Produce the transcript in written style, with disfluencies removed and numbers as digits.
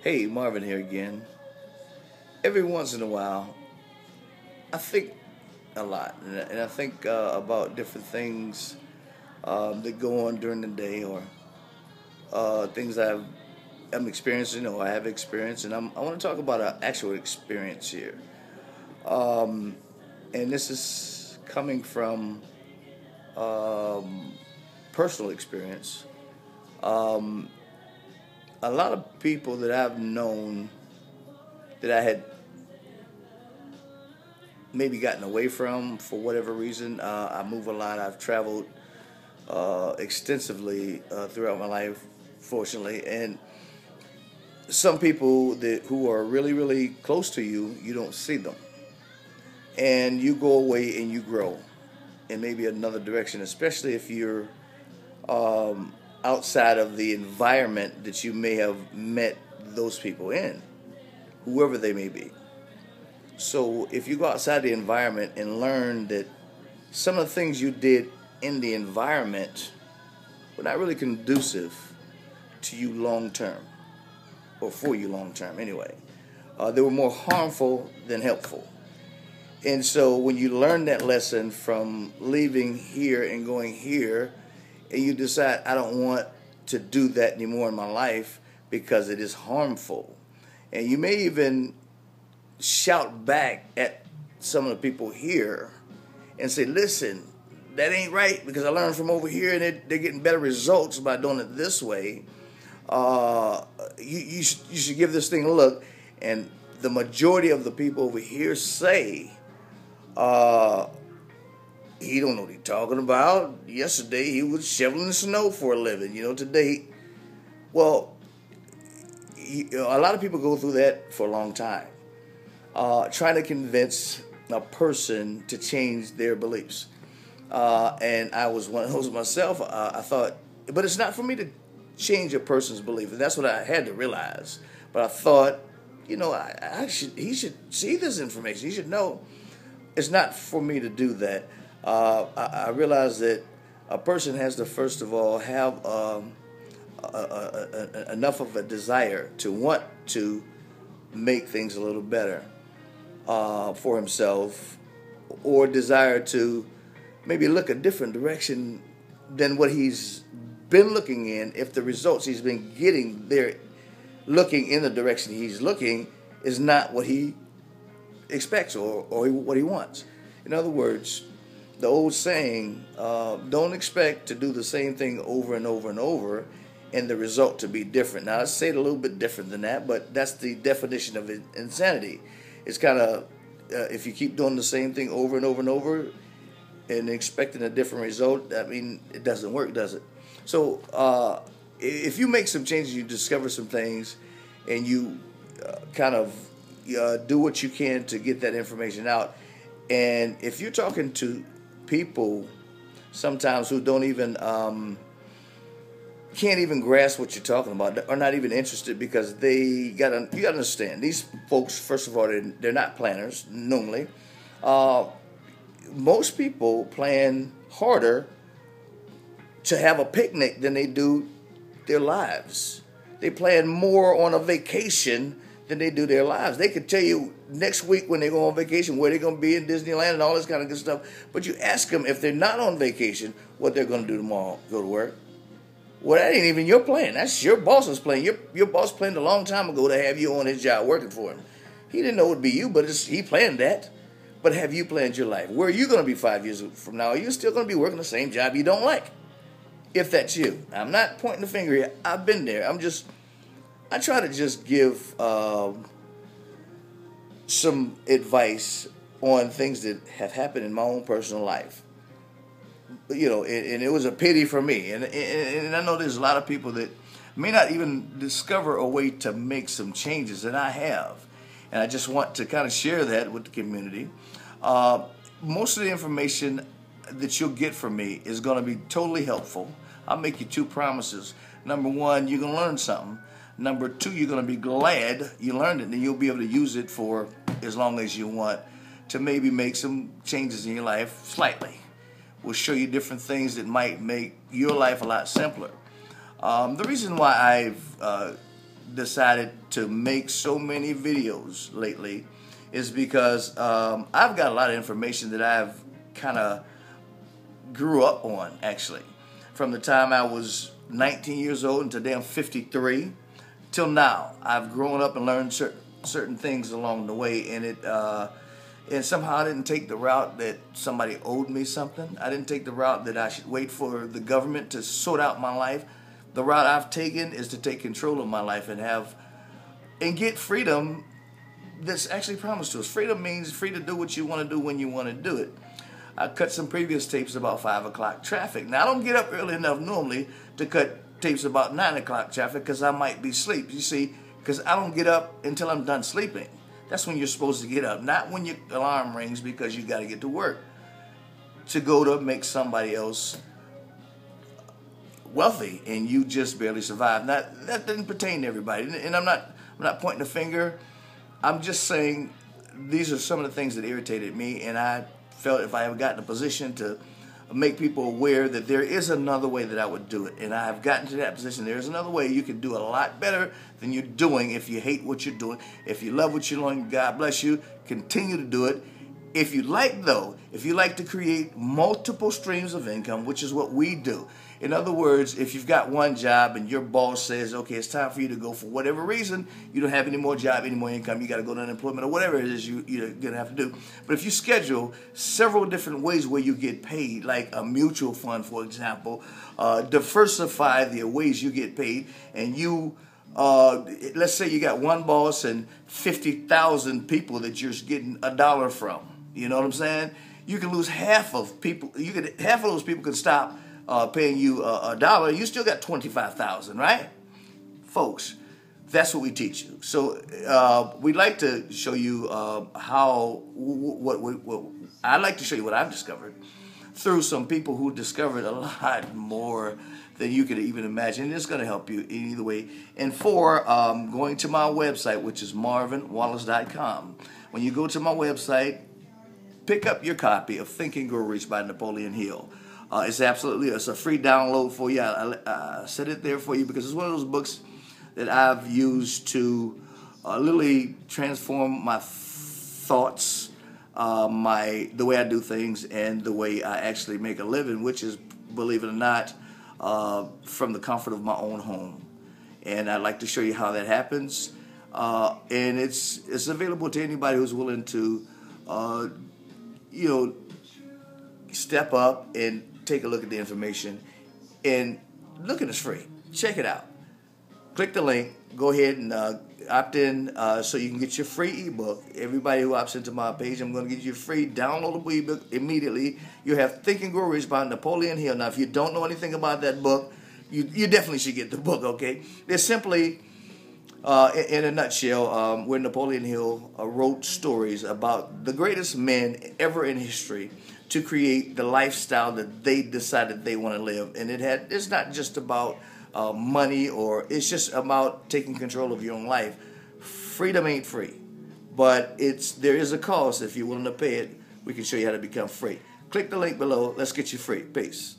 Hey, Marvin here again. Every once in a while, I think a lot, and I think about different things that go on during the day, or things I'm experiencing or I have experienced, and I want to talk about an actual experience here. Um, and this is coming from um, personal experience. Um, a lot of people that I've known that I had maybe gotten away from for whatever reason. I move a lot. I've traveled extensively throughout my life, fortunately, and some people that who are really, really close to you, you don't see them, and you go away and you grow in maybe another direction, especially if you're outside of the environment that you may have met those people in, whoever they may be. So if you go outside the environment and learn that some of the things you did in the environment were not really conducive to you long term, or for you long term anyway. They were more harmful than helpful. And so when you learn that lesson from leaving here and going here, and you decide, I don't want to do that anymore in my life because it is harmful. And you may even shout back at some of the people here and say, listen, that ain't right because I learned from over here and they're getting better results by doing it this way. You should give this thing a look. And the majority of the people over here say, uh, he don't know what he's talking about. Yesterday he was shoveling snow for a living. Today, well, a lot of people go through that for a long time, trying to convince a person to change their beliefs. And I was one of those myself. I thought, but it's not for me to change a person's belief, and that's what I had to realize. But I thought, he should see this information. He should know. It's not for me to do that. I realized that a person has to first of all have enough of a desire to want to make things a little better for himself, or desire to maybe look a different direction than what he's been looking in, if the results he's been getting there looking in the direction he's looking is not what he expects, or what he wants. In other words, the old saying, don't expect to do the same thing over and over and over and the result to be different. Now, I say it a little bit different than that, but that's the definition of insanity. It's kind of, if you keep doing the same thing over and over and over and expecting a different result, I mean, it doesn't work, does it? So if you make some changes, you discover some things, and you kind of do what you can to get that information out. And if you're talking to people sometimes who don't even can't even grasp what you're talking about, are not even interested, because you gotta understand, these folks, first of all, they're not planners normally. Most people plan harder to have a picnic than they do their lives. They plan more on a vacation than they do their lives. They could tell you next week when they go on vacation where they're going to be in Disneyland and all this kind of good stuff. But you ask them, if they're not on vacation, what they're going to do tomorrow, go to work. Well, that ain't even your plan. That's your boss's plan. Your boss planned a long time ago to have you on his job working for him. He didn't know it would be you, but he planned that. But have you planned your life? Where are you going to be 5 years from now? Are you still going to be working the same job you don't like? If that's you. I'm not pointing the finger here. I've been there. I try to just give some advice on things that have happened in my own personal life. And it was a pity for me. And I know there's a lot of people that may not even discover a way to make some changes, and I have. And I just want to kind of share that with the community. Most of the information that you'll get from me is going to be totally helpful. I'll make you two promises. Number one, you're going to learn something. Number two, you're going to be glad you learned it, and you'll be able to use it for as long as you want to maybe make some changes in your life slightly. We'll show you different things that might make your life a lot simpler. The reason why I've decided to make so many videos lately is because I've got a lot of information that I've kind of grew up on, actually. From the time I was 19 years old and today I'm 53 till now. I've grown up and learned certain things along the way, and somehow I didn't take the route that somebody owed me something. I didn't take the route that I should wait for the government to sort out my life. The route I've taken is to take control of my life and get freedom that's actually promised to us. Freedom means free to do what you want to do when you want to do it. I cut some previous tapes about 5 o'clock traffic. Now, I don't get up early enough normally to cut tapes about 9 o'clock traffic because I might be asleep. You see, because I don't get up until I'm done sleeping. That's when you're supposed to get up, not when your alarm rings because you got to get to work to go to make somebody else wealthy and you just barely survive. Now, that doesn't pertain to everybody, and I'm not pointing a finger. I'm just saying these are some of the things that irritated me, and I felt if I had gotten a position to make people aware that there is another way that I would do it, and I have gotten to that position. There is another way. You can do a lot better than you're doing if you hate what you're doing. If you love what you're doing, God bless you. Continue to do it. If you like to create multiple streams of income, which is what we do. In other words, if you've got one job and your boss says, okay, it's time for you to go for whatever reason, you don't have any more job, any more income, you got to go to unemployment or whatever it is you're going to have to do. But if you schedule several different ways where you get paid, like a mutual fund, for example, diversify the ways you get paid, and let's say you got one boss and 50,000 people that you're getting $1 from. You know what I'm saying? You can lose half of people. Half of those people can stop paying you $1. You still got 25,000, right, folks? That's what we teach you. So we'd like to show you I'd like to show you what I've discovered through some people who discovered a lot more than you could even imagine. And it's going to help you in either way. And going to my website, which is marvinwallace.com. When you go to my website, pick up your copy of Think and Grow Rich by Napoleon Hill. It's a free download for you. I set it there for you because it's one of those books that I've used to literally transform my thoughts, the way I do things, and the way I actually make a living, which is, believe it or not, from the comfort of my own home. And I'd like to show you how that happens. And it's available to anybody who's willing to, step up and take a look at the information. And look, it's free. Check it out. Click the link. Go ahead and opt in so you can get your free ebook. Everybody who opts into my page, I'm going to get you a free downloadable ebook immediately. You have Think and Grow Rich by Napoleon Hill. Now, if you don't know anything about that book, you definitely should get the book, okay? There's simply, in a nutshell, where Napoleon Hill wrote stories about the greatest men ever in history to create the lifestyle that they decided they want to live. And it's not just about money, or it's just about taking control of your own life. Freedom ain't free, but there is a cost. If you're willing to pay it, we can show you how to become free. Click the link below. Let's get you free. Peace.